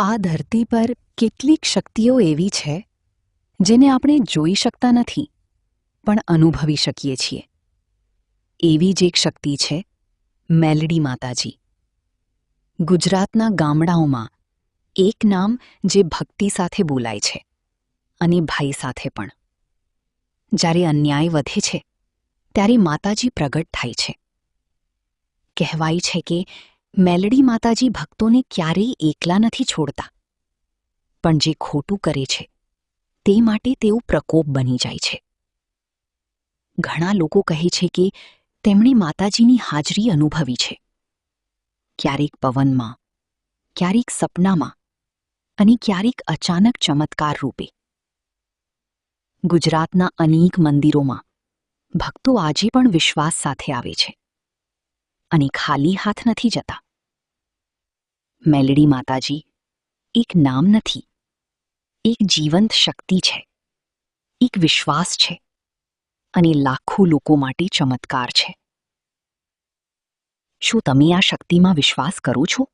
આ ધરતી પર કેટલીક શક્તિઓ એવી છે જેને આપણે જોઈ શકતા નથી પણ અનુભવી શકીએ છીએ. એવી જ એક શક્તિ છે મેલડી માતાજી. ગુજરાતના ગામડાઓમાં એક નામ જે ભક્તિ સાથે બોલાય છે અને ભય સાથે પણ. જ્યારે અન્યાય વધે છે ત્યારે માતાજી પ્રગટ થાય છે. કહેવાય છે કે મેલડી માતાજી ભક્તોને ક્યારેય એકલા નથી છોડતા, પણ જે ખોટું કરે છે તે માટે તેઓ પ્રકોપ બની જાય છે. ઘણા લોકો કહે છે કે તેમણે માતાજીની હાજરી અનુભવી છે, ક્યારેક પવનમાં, ક્યારેક સપનામાં અને ક્યારેક અચાનક ચમત્કાર રૂપે. ગુજરાતના અનેક મંદિરોમાં ભક્તો આજે પણ વિશ્વાસ સાથે આવે છે અને ખાલી હાથ નથી જતા. મેલડી માતાજી એક નામ નથી, એક જીવંત શક્તિ છે, એક વિશ્વાસ છે અને લાખો લોકો માટે ચમત્કાર છે. શું તમે આ શક્તિમાં વિશ્વાસ કરો છો?